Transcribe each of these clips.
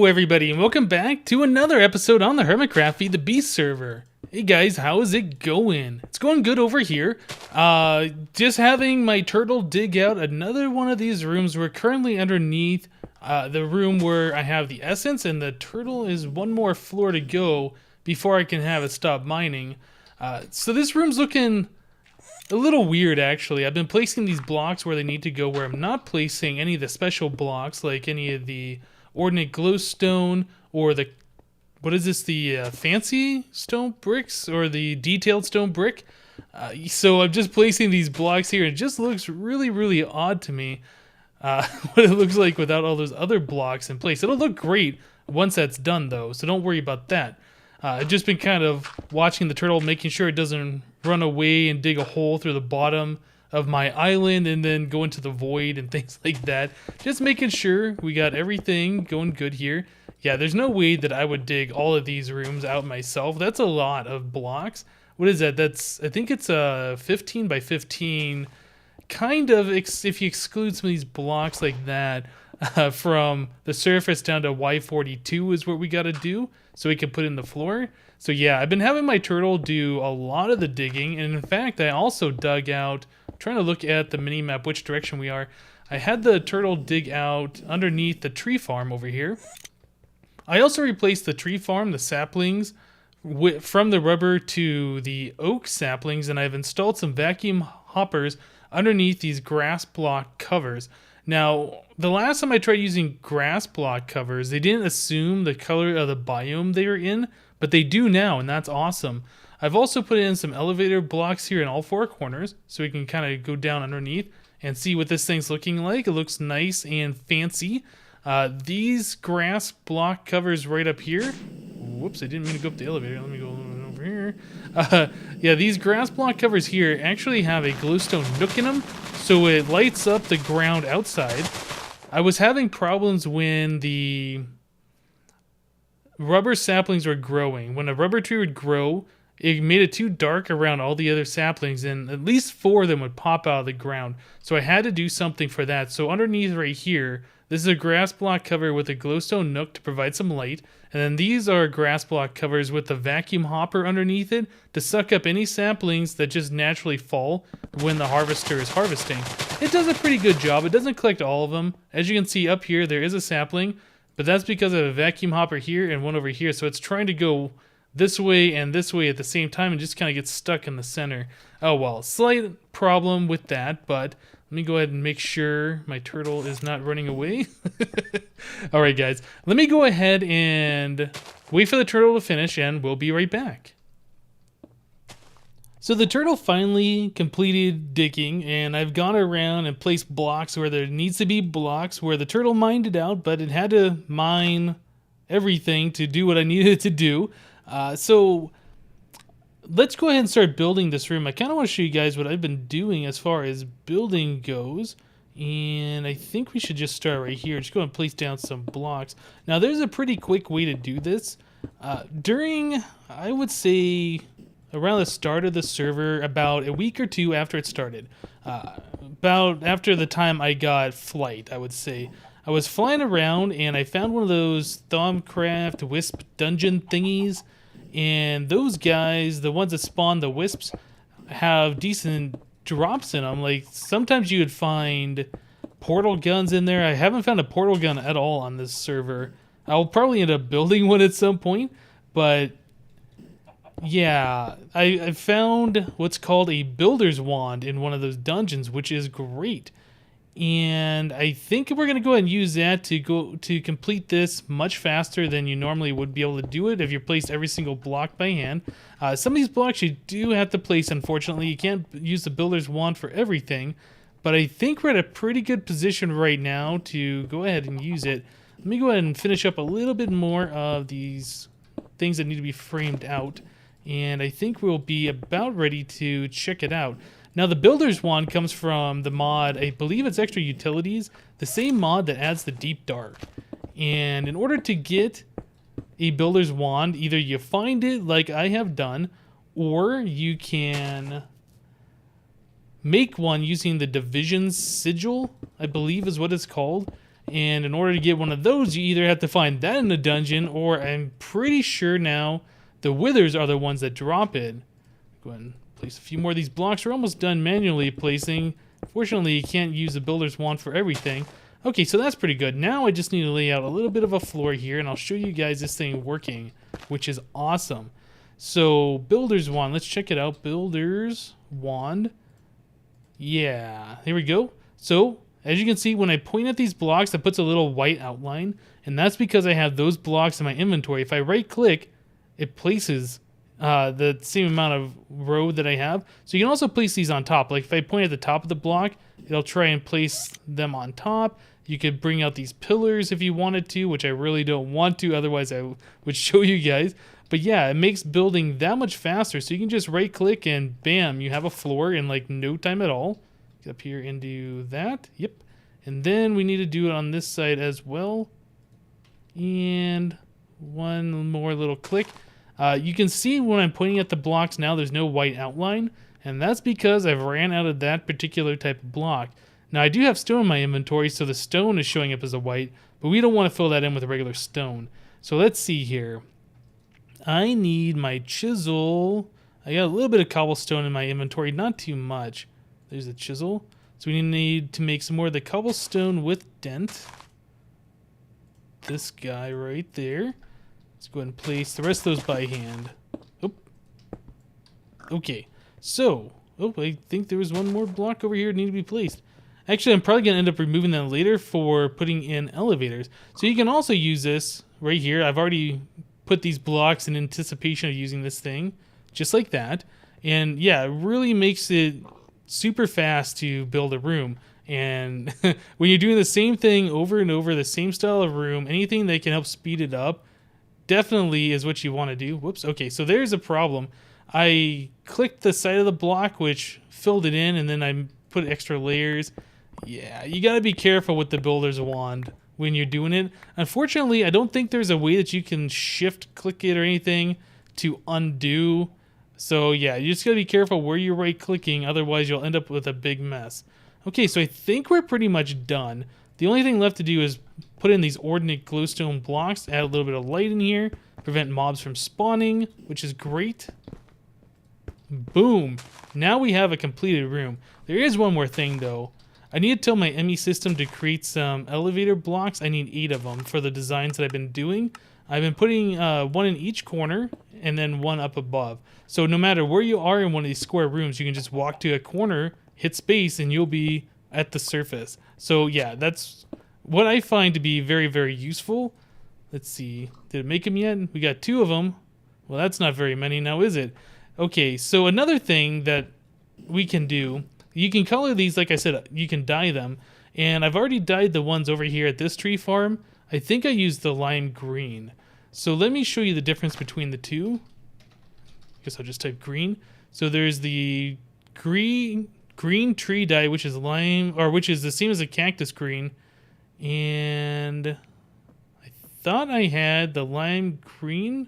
Hello everybody and welcome back to another episode on the HermitCraft FTB server. Hey guys, how is it going? It's going good over here. Just having my turtle dig out another one of these rooms. We're currently underneath the room where I have the essence, and the turtle is one more floor to go before I can have it stop mining. So this room's looking a little weird actually. I've been placing these blocks where they need to go, where I'm not placing any of the special blocks like any of the ordinate glowstone or the, what is this, the fancy stone bricks or the detailed stone brick. So I'm just placing these blocks here. It just looks really odd to me what it looks like without all those other blocks in place. It'll look great once that's done though, so don't worry about that. I've just been kind of watching the turtle, making sure it doesn't run away and dig a hole through the bottom of my island and then go into the void and things like that. Just making sure we got everything going good here. Yeah, there's no way that I would dig all of these rooms out myself. That's a lot of blocks. What is that? That's, I think it's a 15 by 15, kind of, if you exclude some of these blocks like that, from the surface down to Y42 is what we got to do so we can put in the floor. So yeah, I've been having my turtle do a lot of the digging, and in fact I also dug out, trying to look at the mini map which direction we are. I had the turtle dig out underneath the tree farm over here. I also replaced the tree farm, the saplings, from the rubber to the oak saplings, and I've installed some vacuum hoppers underneath these grass block covers. Now, the last time I tried using grass block covers, they didn't assume the color of the biome they were in, but they do now, and that's awesome. I've also put in some elevator blocks here in all four corners, so we can kind of go down underneath and see what this thing's looking like. It looks nice and fancy. These grass block covers right up here. Whoops, I didn't mean to go up the elevator. Let me go over here. Yeah, these grass block covers here actually have a glowstone nook in them, so it lights up the ground outside. I was having problems when the rubber saplings were growing. When a rubber tree would grow, it made it too dark around all the other saplings, and at least 4 of them would pop out of the ground. So I had to do something for that. So underneath right here, this is a grass block cover with a glowstone nook to provide some light. And then these are grass block covers with a vacuum hopper underneath it to suck up any saplings that just naturally fall when the harvester is harvesting. It does a pretty good job. It doesn't collect all of them. As you can see up here, there is a sapling, but that's because I have a vacuum hopper here and one over here. So it's trying to go this way and this way at the same time and just kind of gets stuck in the center. Oh well, slight problem with that, but let me go ahead and make sure my turtle is not running away. Alright guys, let me go ahead and wait for the turtle to finish and we'll be right back. So the turtle finally completed digging, and I've gone around and placed blocks where there needs to be blocks, where the turtle mined it out, but it had to mine everything to do what I needed it to do. So let's go ahead and start building this room. I kind of want to show you guys what I've been doing as far as building goes. And I think we should just start right here. Just go and place down some blocks. Now there's a pretty quick way to do this. During, I would say, around the start of the server, about a week or two after it started. About after the time I got flight, I would say. I was flying around and I found one of those Thaumcraft Wisp dungeon thingies. And those guys, the ones that spawn the wisps, have decent drops in them. Like, sometimes you would find portal guns in there. I haven't found a portal gun at all on this server. I'll probably end up building one at some point. But, yeah, I found what's called a builder's wand in one of those dungeons, which is great. And I think we're going to go ahead and use that to complete this much faster than you normally would be able to do it if you placed every single block by hand. Some of these blocks you do have to place, unfortunately. You can't use the builder's wand for everything, but I think we're at a pretty good position right now to go ahead and use it. Let me go ahead and finish up a little bit more of these things that need to be framed out, and I think we'll be about ready to check it out. Now the Builder's Wand comes from the mod, I believe it's Extra Utilities, the same mod that adds the Deep Dark. And in order to get a Builder's Wand, either you find it like I have done, or you can make one using the Division Sigil, I believe is what it's called. And in order to get one of those, you either have to find that in the dungeon, or I'm pretty sure now the withers are the ones that drop it. Go ahead and place a few more of these blocks. We're almost done manually placing. Fortunately, you can't use the builder's wand for everything. Okay, so that's pretty good. Now I just need to lay out a little bit of a floor here, and I'll show you guys this thing working, which is awesome. So, builder's wand. Let's check it out. Builder's wand. Yeah, here we go. So, as you can see, when I point at these blocks, it puts a little white outline, and that's because I have those blocks in my inventory. If I right-click, it places the same amount of row that I have. So you can also place these on top. Like if I point at the top of the block, it'll try and place them on top. You could bring out these pillars if you wanted to, which I really don't want to, otherwise I would show you guys. But yeah, it makes building that much faster. So you can just right-click and bam, you have a floor in like no time at all. Get up here and do that. Yep. And then we need to do it on this side as well. And one more little click. You can see when I'm pointing at the blocks now, there's no white outline. And that's because I've ran out of that particular type of block. Now, I do have stone in my inventory, so the stone is showing up as a white. But we don't want to fill that in with a regular stone. So let's see here. I need my chisel. I got a little bit of cobblestone in my inventory, not too much. There's a chisel. So we need to make some more of the cobblestone with dent. This guy right there. Let's go ahead and place the rest of those by hand. Oh. Okay. So, I think there was one more block over here that needed to be placed. Actually, I'm probably going to end up removing that later for putting in elevators. So you can also use this right here. I've already put these blocks in anticipation of using this thing, just like that. And yeah, it really makes it super fast to build a room. And when you're doing the same thing over and over, the same style of room, anything that can help speed it up definitely is what you want to do. Whoops. Okay, so there's a problem. I clicked the side of the block, which filled it in, and then I put extra layers. Yeah, you got to be careful with the builder's wand when you're doing it. Unfortunately, I don't think there's a way that you can shift click it or anything to undo. So yeah, you just got to be careful where you're right clicking, otherwise you'll end up with a big mess. Okay, so I think we're pretty much done. The only thing left to do is put in these ordinate glowstone blocks, add a little bit of light in here, prevent mobs from spawning, which is great. Boom. Now we have a completed room. There is one more thing though. I need to tell my ME system to create some elevator blocks. I need 8 of them for the designs that I've been doing. I've been putting one in each corner and then one up above. So no matter where you are in one of these square rooms, you can just walk to a corner, hit space, and you'll be at the surface. So yeah, that's what I find to be very, very useful. Let's see. Did it make them yet? We got 2 of them. Well, that's not very many now, is it? Okay, so another thing that we can do, you can color these, like I said, you can dye them. And I've already dyed the ones over here at this tree farm. I think I used the lime green. So let me show you the difference between the two. I guess I'll just type green. So there's the green tree dye, which is lime, or which is the same as a cactus green. And I thought I had the lime green.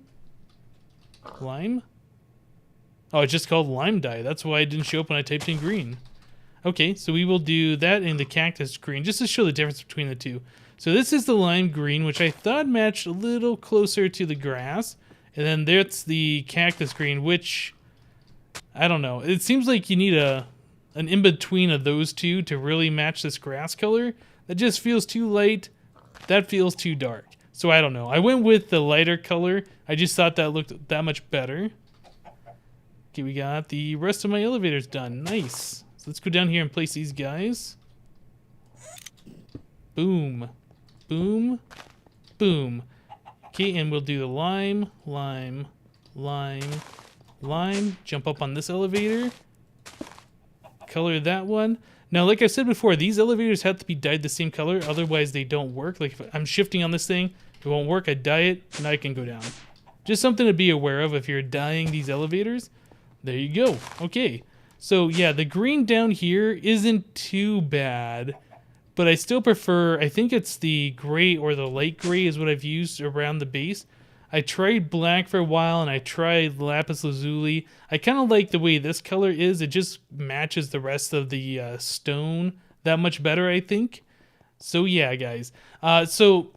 Lime? Oh, it's just called lime dye. That's why it didn't show up when I typed in green. Okay, so we will do that in the cactus green, just to show the difference between the two. So this is the lime green, which I thought matched a little closer to the grass. And then that's the cactus green, which, I don't know. It seems like you need an in-between of those two to really match this grass color. That just feels too light. That feels too dark. So I don't know. I went with the lighter color. I just thought that looked that much better. Okay, we got the rest of my elevators done. Nice. So let's go down here and place these guys. Boom. Boom. Boom. Okay, and we'll do the lime, lime, lime, lime. Jump up on this elevator. Color that one. Now, like I said before, these elevators have to be dyed the same color, otherwise they don't work. Like if I'm shifting on this thing, it won't work. I dye it, and I can go down. Just something to be aware of if you're dyeing these elevators. There you go. Okay. So yeah, the green down here isn't too bad, but I still prefer, I think it's the gray or the light gray is what I've used around the base. I tried black for a while and I tried lapis lazuli. I kind of like the way this color is. It just matches the rest of the stone that much better, I think. So yeah, guys. So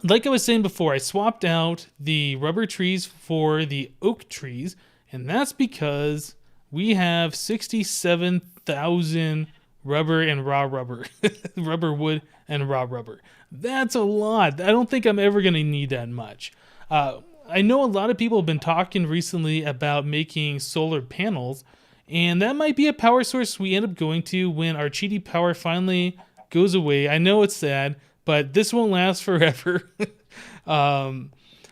like I was saying before, I swapped out the rubber trees for the oak trees, and that's because we have 67,000 rubber and raw rubber, rubber wood and raw rubber. That's a lot. I don't think I'm ever going to need that much. I know a lot of people have been talking recently about making solar panels, and that might be a power source we end up going to when our cheaty power finally goes away. I know it's sad, but this won't last forever.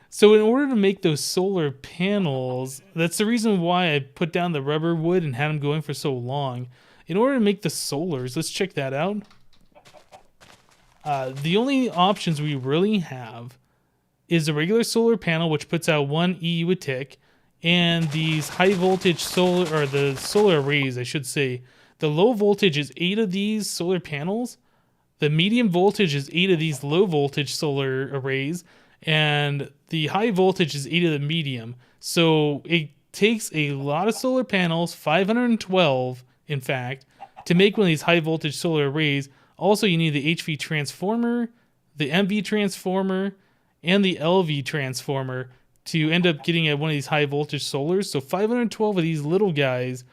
So in order to make those solar panels, that's the reason why I put down the rubber wood and had them going for so long. In order to make the solars, let's check that out. The only options we really have is a regular solar panel, which puts out 1 EU a tick, and these high voltage solar, or the solar arrays, I should say. The low voltage is 8 of these solar panels. The medium voltage is 8 of these low voltage solar arrays, and the high voltage is 8 of the medium. So it takes a lot of solar panels, 512 in fact, to make one of these high voltage solar arrays. Also, you need the HV transformer, the MV transformer, and the LV transformer to end up getting at one of these high voltage solars. So 512 of these little guys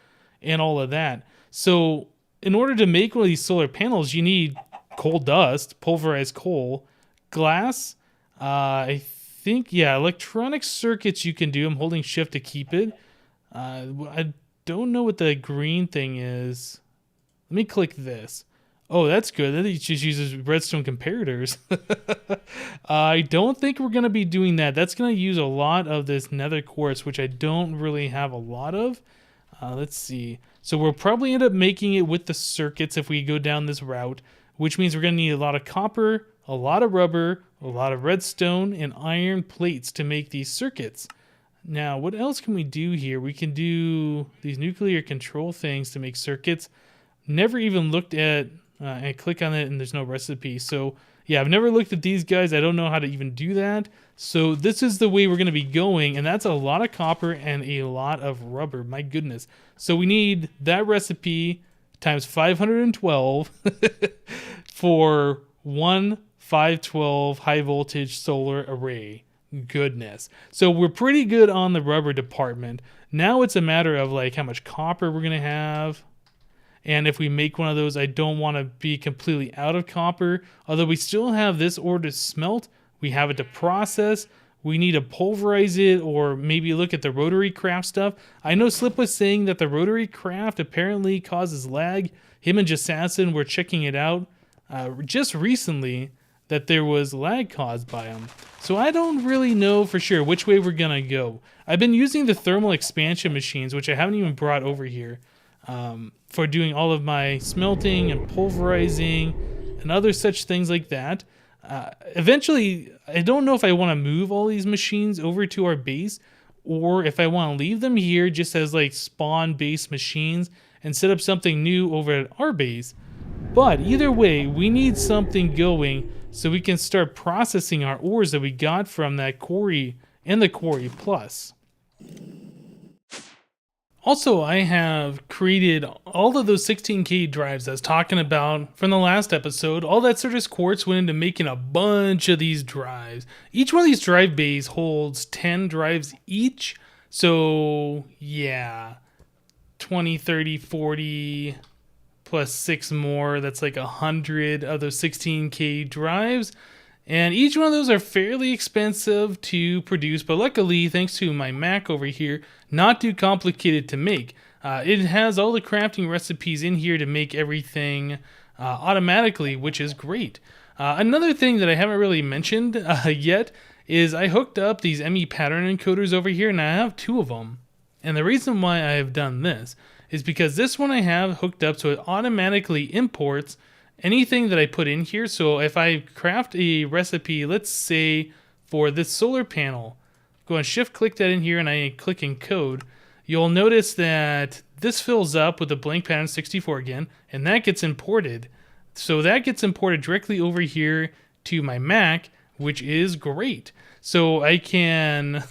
and all of that. So in order to make one of these solar panels, you need coal dust, pulverized coal, glass, I think, yeah, electronic circuits you can do. I'm holding shift to keep it. I don't know what the green thing is. Let me click this. Oh, that's good. That just uses redstone comparators. I don't think we're going to be doing that. That's going to use a lot of this nether quartz, which I don't really have a lot of. Let's see. So we'll probably end up making it with the circuits if we go down this route, which means we're going to need a lot of copper, a lot of rubber, a lot of redstone, and iron plates to make these circuits. Now, what else can we do here? We can do these nuclear control things to make circuits. Never even looked at, I click on it and there's no recipe. So yeah, I've never looked at these guys. I don't know how to even do that. So this is the way we're going to be going, and that's a lot of copper and a lot of rubber. My goodness. So we need that recipe times 512 for one 512 high voltage solar array. Goodness. So we're pretty good on the rubber department. Now it's a matter of like how much copper we're going to have. And if we make one of those, I don't want to be completely out of copper. Although we still have this ore to smelt. We have it to process. We need to pulverize it, or maybe look at the rotary craft stuff. I know Slip was saying that the rotary craft apparently causes lag. Him and Jassassin were checking it out just recently, that there was lag caused by them. So I don't really know for sure which way we're going to go. I've been using the thermal expansion machines, which I haven't even brought over here, for doing all of my smelting and pulverizing and other such things like that. Eventually, I don't know if I want to move all these machines over to our base, or if I want to leave them here just as like spawn-based machines and set up something new over at our base. But either way, we need something going so we can start processing our ores that we got from that quarry and the quarry plus. Also, I have created all of those 16K drives I was talking about from the last episode. All that Certus quartz went into making a bunch of these drives. Each one of these drive bays holds 10 drives each. So, yeah, 20, 30, 40... plus 6 more, that's like 100 of those 16K drives. And each one of those are fairly expensive to produce, but luckily, thanks to my Mac over here, not too complicated to make. It has all the crafting recipes in here to make everything automatically, which is great. Another thing that I haven't really mentioned yet is I hooked up these ME pattern encoders over here, and I have 2 of them. And the reason why I have done this is because this one I have hooked up so it automatically imports anything that I put in here. So if I craft a recipe, let's say for this solar panel, go and shift click that in here and I click encode, you'll notice that this fills up with a blank pattern 64 again, and that gets imported. So that gets imported directly over here to my Mac, which is great. So I can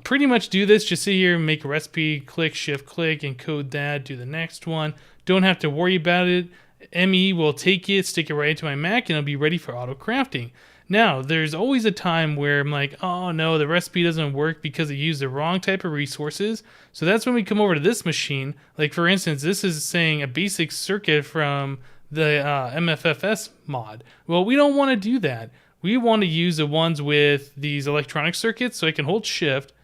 pretty much do this, just sit here, make a recipe, click, shift, click, encode that, do the next one. Don't have to worry about it. ME will take it, stick it right into my Mac, and it'll be ready for auto crafting. Now, there's always a time where I'm like, oh no, the recipe doesn't work because it used the wrong type of resources. So that's when we come over to this machine. Like for instance, this is saying a basic circuit from the MFFS mod. Well, we don't want to do that. We want to use the ones with these electronic circuits, so I can hold shift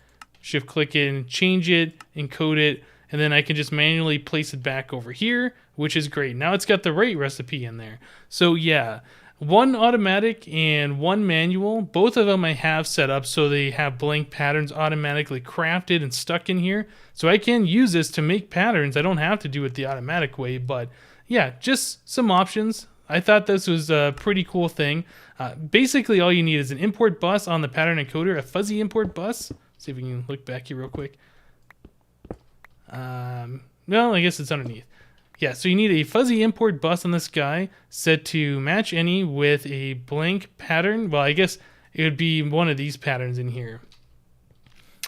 click it and change it, encode it, and then I can just manually place it back over here, which is great. Now it's got the right recipe in there. So yeah, one automatic and one manual. Both of them I have set up so they have blank patterns automatically crafted and stuck in here. So I can use this to make patterns. I don't have to do it the automatic way, but yeah, just some options. I thought this was a pretty cool thing. Basically, all you need is an import bus on the pattern encoder, a fuzzy import bus. See if we can look back here real quick. Well, I guess it's underneath. Yeah, so you need a fuzzy import bus on this guy set to match any with a blank pattern. Well, I guess it would be one of these patterns in here.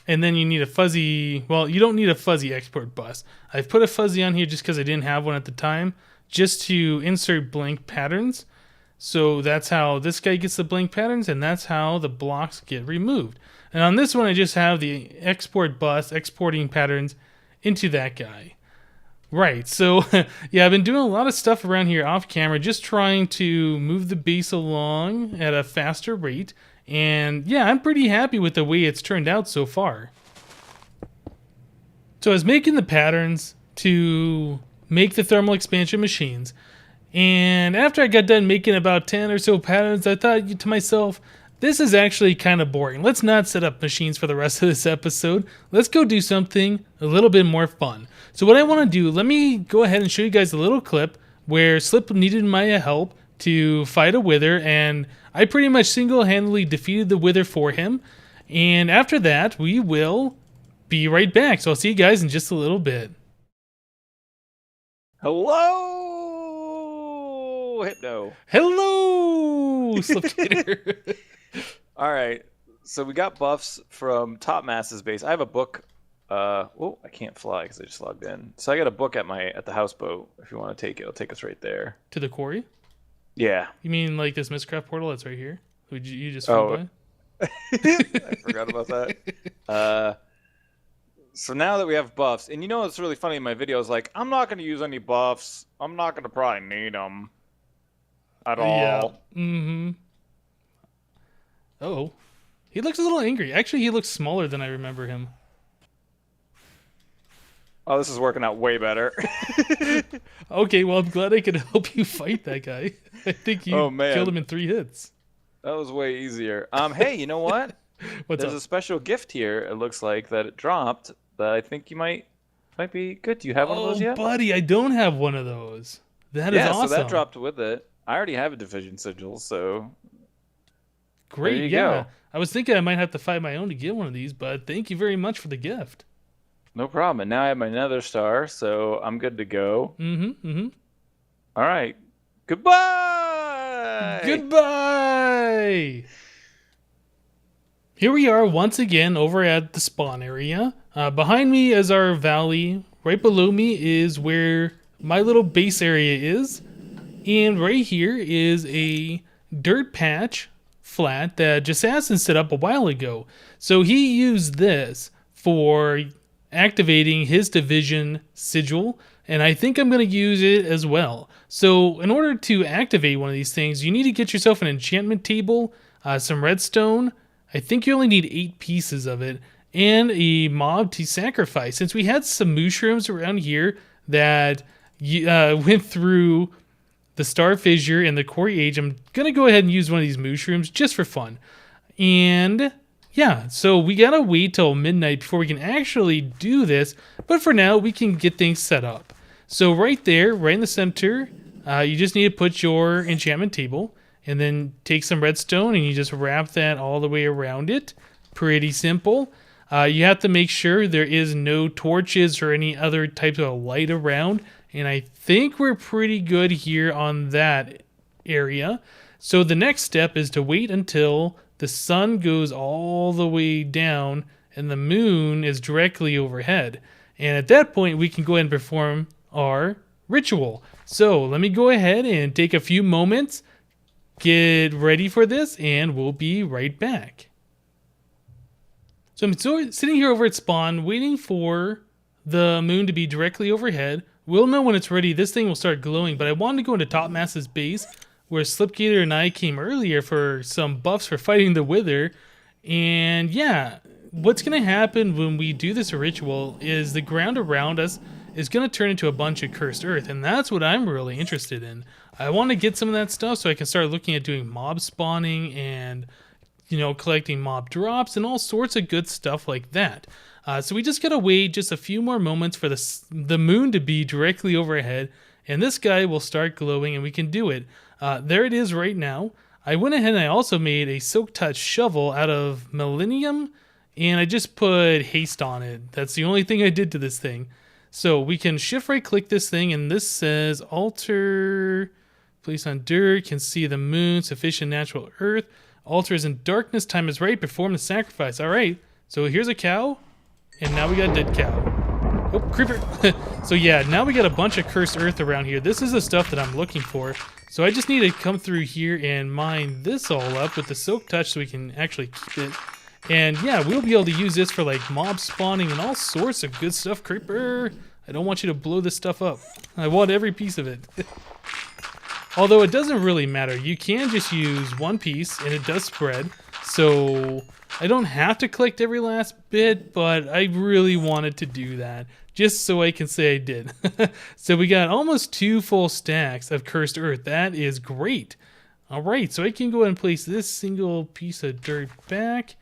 And then you need a fuzzy, well, you don't need a fuzzy export bus. I've put a fuzzy on here just because I didn't have one at the time, just to insert blank patterns. So that's how this guy gets the blank patterns, and that's how the blocks get removed. And on this one, I just have the export bus exporting patterns into that guy. Right, so yeah, I've been doing a lot of stuff around here off camera, just trying to move the base along at a faster rate. And yeah, I'm pretty happy with the way it's turned out so far. So I was making the patterns to make the thermal expansion machines. And after I got done making about 10 or so patterns, I thought to myself, this is actually kind of boring. Let's not set up machines for the rest of this episode. Let's go do something a little bit more fun. So what I want to do, let me go ahead and show you guys a little clip where Slip needed my help to fight a Wither, and I pretty much single-handedly defeated the Wither for him. And after that, we will be right back. So I'll see you guys in just a little bit. Hello, Hypno. Hello, Slipgator. All right, so we got buffs from Top Mass's base. I have a book. Oh, I can't fly because I just logged in. So I got a book at the houseboat. If you want to take it, it'll take us right there To the quarry? Yeah. You mean like this Mistcraft portal that's right here? Would you just flew by? I forgot about that. So now that we have buffs, and you know what's really funny in my videos, like, I'm not going to use any buffs. I'm not going to probably need them at all. Yeah. Mm-hmm. Oh. He looks a little angry. Actually, he looks smaller than I remember him. Oh, this is working out way better. Okay, well, I'm glad I could help you fight that guy. I think you killed him in 3 hits. That was way easier. Hey, you know what? There's a special gift here, it looks like, that it dropped that I think you might be good. Do you have one of those yet? Oh, buddy, I don't have one of those. That is awesome. Yeah, so that dropped with it. I already have a division sigil, so... Great, there you go. I was thinking I might have to fight my own to get one of these, but thank you very much for the gift. No problem. And now I have my nether star, so I'm good to go. All right. Goodbye! Goodbye! Here we are once again over at the spawn area. Behind me is our valley. Right below me is where my little base area is. And right here is a dirt patch flat that Jassassin set up a while ago. So he used this for activating his division sigil, and I think I'm going to use it as well. So in order to activate one of these things, you need to get yourself an enchantment table, some redstone. I think you only need 8 pieces of it, and a mob to sacrifice. Since we had some mushrooms around here that went through the Star Fissure and the Quarry Age, I'm going to go ahead and use one of these mushrooms just for fun. And yeah, so we gotta wait till midnight before we can actually do this, but for now we can get things set up. So right there, right in the center, you just need to put your enchantment table, and then take some redstone and you just wrap that all the way around it. Pretty simple. You have to make sure there is no torches or any other types of light around, and I think we're pretty good here on that area. So the next step is to wait until the sun goes all the way down and the moon is directly overhead. And at that point, we can go ahead and perform our ritual. So let me go ahead and take a few moments, get ready for this, and we'll be right back. So I'm sitting here over at spawn, waiting for the moon to be directly overhead. We'll know when it's ready. This thing will start glowing, but I wanted to go into Topmass's base, where Slipgator and I came earlier for some buffs for fighting the Wither. And yeah, what's going to happen when we do this ritual is the ground around us is going to turn into a bunch of cursed earth, and that's what I'm really interested in. I want to get some of that stuff so I can start looking at doing mob spawning and, you know, collecting mob drops and all sorts of good stuff like that. So we just gotta wait just a few more moments for the moon to be directly overhead, and this guy will start glowing, and we can do it. There it is right now. I went ahead and I also made a Silk Touch shovel out of Millennium, and I just put haste on it. That's the only thing I did to this thing. So we can shift right click this thing, and this says alter, place on dirt, can see the moon, sufficient natural earth, altar is in darkness, time is right, perform the sacrifice. All right, so here's a cow, and now we got a dead cow. Oh, creeper. So yeah, now we got a bunch of cursed earth around here. This is the stuff that I'm looking for. So I just need to come through here and mine this all up with the Silk Touch so we can actually keep it. And yeah, we'll be able to use this for like mob spawning and all sorts of good stuff. Creeper, I don't want you to blow this stuff up. I want every piece of it. Although it doesn't really matter. You can just use one piece and it does spread. So I don't have to collect every last bit, but I really wanted to do that just so I can say I did. So we got almost 2 full stacks of cursed earth. That is great. All right, so I can go ahead and place this single piece of dirt back.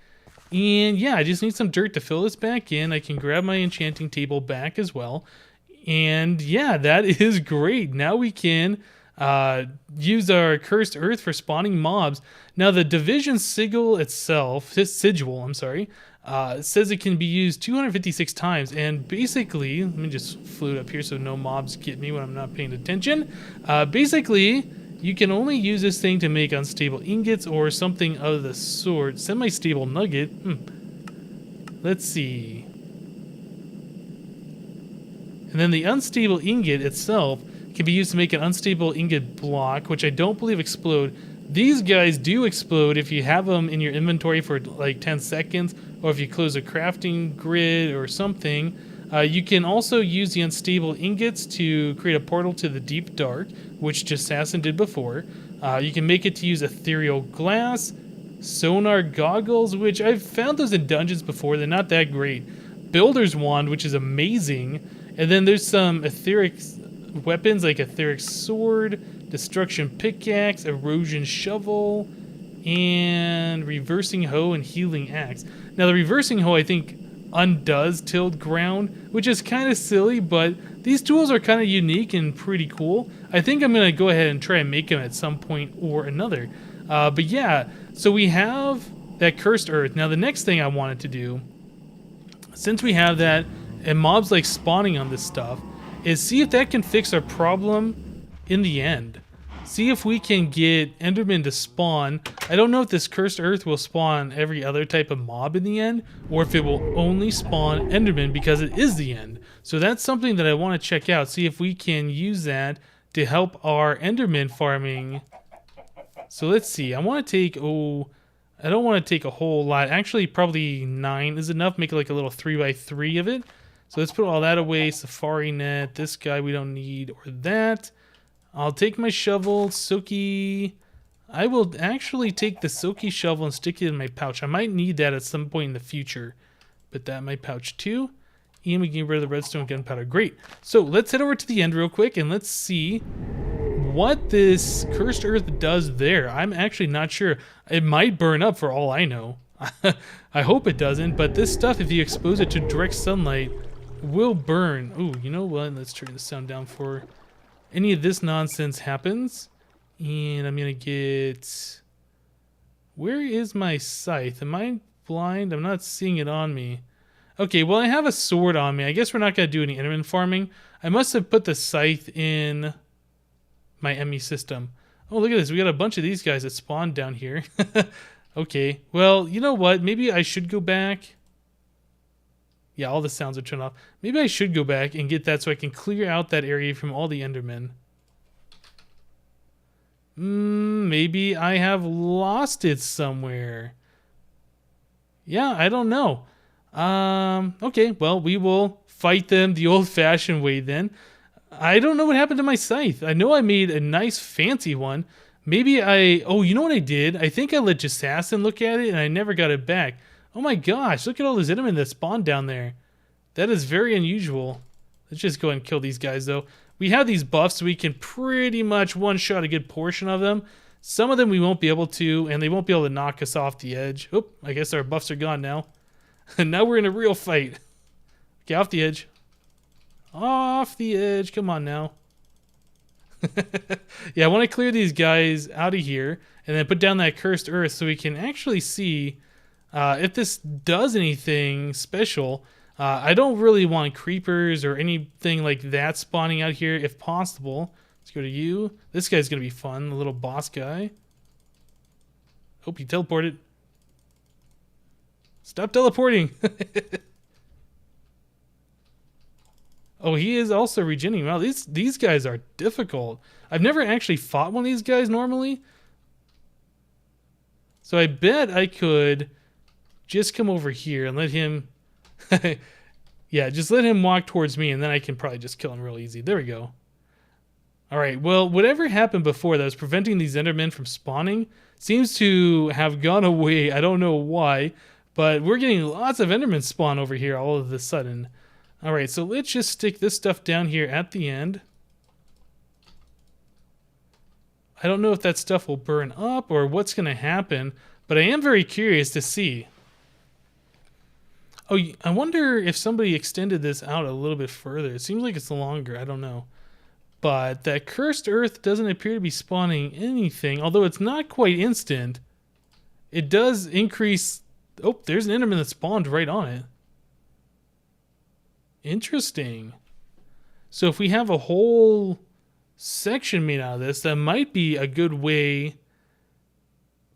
And yeah, I just need some dirt to fill this back in. I can grab my enchanting table back as well. And yeah, that is great. Now we can use our cursed earth for spawning mobs. Now the division sigil itself, sigil, says it can be used 256 times, and basically, let me just float up here so no mobs get me when I'm not paying attention. Basically, you can only use this thing to make unstable ingots or something of the sort. Semi-stable nugget. Let's see. And then the unstable ingot itself can be used to make an unstable ingot block, which I don't believe explode. These guys do explode if you have them in your inventory for like 10 seconds, or if you close a crafting grid or something. You can also use the unstable ingots to create a portal to the deep dark, which Jassassin did before. You can make it to use ethereal glass, sonar goggles, which I've found those in dungeons before. They're not that great. Builder's wand, which is amazing. And then there's some etheric weapons like etheric sword, destruction pickaxe, erosion shovel, and reversing hoe and healing axe. Now the reversing hoe, I think, undoes tilled ground, which is kind of silly, but these tools are kind of unique and pretty cool. I think I'm going to go ahead and try and make them at some point or another. But yeah, so we have that cursed earth. Now the next thing I wanted to do, since we have that and mobs like spawning on this stuff, is see if that can fix our problem in the end. See if we can get Enderman to spawn. I don't know if this cursed earth will spawn every other type of mob in the end, or if it will only spawn Enderman because it is the end. So that's something that I want to check out. See if we can use that to help our Enderman farming. So let's see. I want to take, I don't want to take a whole lot. Actually, probably 9 is enough. Make it like a little 3x3 of it. So let's put all that away. Safari net. This guy we don't need, or that. I'll take my shovel, silky. I will actually take the silky shovel and stick it in my pouch. I might need that at some point in the future. Put that in my pouch too. And we can get rid of the redstone gunpowder. Great. So let's head over to the end real quick and let's see what this cursed earth does there. I'm actually not sure. It might burn up for all I know. I hope it doesn't, but this stuff, if you expose it to direct sunlight, will burn. Ooh, you know what? Let's turn the sound down for any of this nonsense happens. And I'm gonna get, where is my scythe? Am I blind? I'm not seeing it on me. Okay, well I have a sword on me. I guess we're not gonna do any enderman farming. I must have put the scythe in my ME system. Oh, look at this. We got a bunch of these guys that spawned down here. Okay, well, you know what? Maybe I should go back. Yeah, all the sounds are turned off. Maybe I should go back and get that so I can clear out that area from all the Endermen. Maybe I have lost it somewhere. Yeah, I don't know. Okay, well, we will fight them the old-fashioned way then. I don't know what happened to my scythe. I know I made a nice fancy one. Maybe oh, you know what I did? I think I let Jassassin look at it and I never got it back. Oh my gosh, look at all those Endermen that spawned down there. That is very unusual. Let's just go ahead and kill these guys though. We have these buffs so we can pretty much one-shot a good portion of them. Some of them we won't be able to, and they won't be able to knock us off the edge. Oop, I guess our buffs are gone now. And now we're in a real fight. Get off the edge. Off the edge. Come on now. Yeah, I want to clear these guys out of here and then put down that cursed earth so we can actually see if this does anything special. I don't really want creepers or anything like that spawning out here if possible. Let's go to you. This guy's going to be fun, the little boss guy. Hope you teleported. Stop teleporting. Oh, he is also regenerating. Wow, these guys are difficult. I've never actually fought one of these guys normally. So I bet I could just come over here and let him... Yeah, just let him walk towards me and then I can probably just kill him real easy. There we go. Alright, well, whatever happened before that was preventing these Endermen from spawning seems to have gone away. I don't know why, but we're getting lots of Endermen spawn over here all of a sudden. Alright, so let's just stick this stuff down here at the end. I don't know if that stuff will burn up or what's going to happen, but I am very curious to see. Oh, I wonder if somebody extended this out a little bit further. It seems like it's longer. I don't know. But that cursed earth doesn't appear to be spawning anything, although it's not quite instant. It does increase... Oh, there's an Enderman that spawned right on it. Interesting. So if we have a whole section made out of this, that might be a good way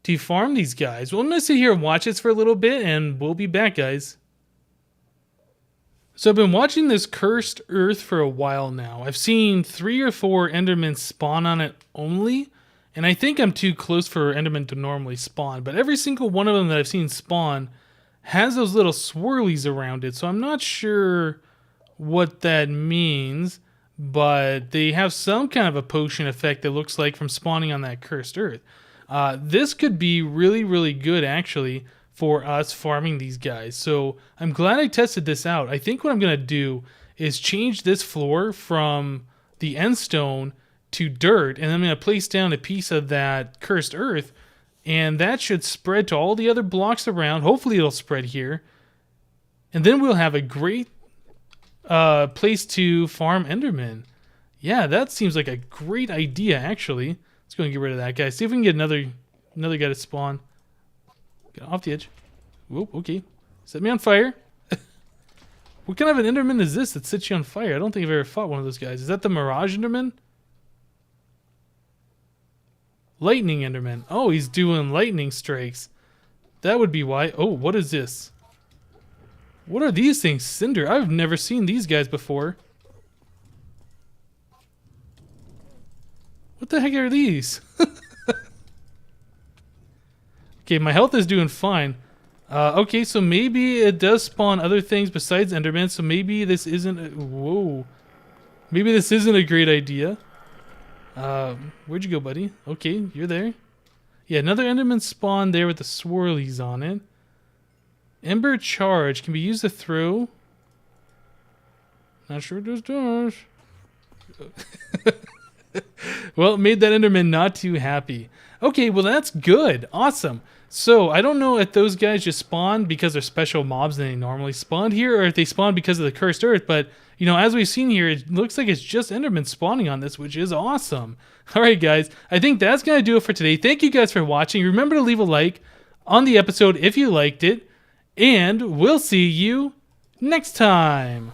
to farm these guys. Well, I'm going to sit here and watch this for a little bit, and we'll be back, guys. So I've been watching this cursed earth for a while now. I've seen 3 or 4 Endermen spawn on it only, and I think I'm too close for Endermen to normally spawn, but every single one of them that I've seen spawn has those little swirlies around it, so I'm not sure what that means, but they have some kind of a potion effect that looks like from spawning on that cursed earth. This could be really, really good, actually, for us farming these guys. So I'm glad I tested this out. I think what I'm going to do is change this floor from the end stone to dirt, and I'm going to place down a piece of that cursed earth, and that should spread to all the other blocks around. Hopefully it'll spread here. And then we'll have a great place to farm Endermen. Yeah, that seems like a great idea, actually. Let's go and get rid of that guy. See if we can get another guy to spawn. Get off the edge. Whoop, okay. Set me on fire. What kind of an Enderman is this that sets you on fire? I don't think I've ever fought one of those guys. Is that the Mirage Enderman? Lightning Enderman. Oh, he's doing lightning strikes. That would be why. Oh, what is this? What are these things? Cinder. I've never seen these guys before. What the heck are these? Okay, my health is doing fine. Okay, so maybe it does spawn other things besides Enderman, so maybe this isn't... Whoa. Maybe this isn't a great idea. Where'd you go, buddy? Okay, you're there. Yeah, another Enderman spawned there with the swirlies on it. Ember Charge can be used to throw... Not sure what this does. Well, it made that Enderman not too happy. Okay, well that's good. Awesome. So, I don't know if those guys just spawned because they're special mobs and they normally spawned here, or if they spawned because of the cursed earth, but, you know, as we've seen here, it looks like it's just Enderman spawning on this, which is awesome. Alright guys, I think that's going to do it for today. Thank you guys for watching. Remember to leave a like on the episode if you liked it, and we'll see you next time.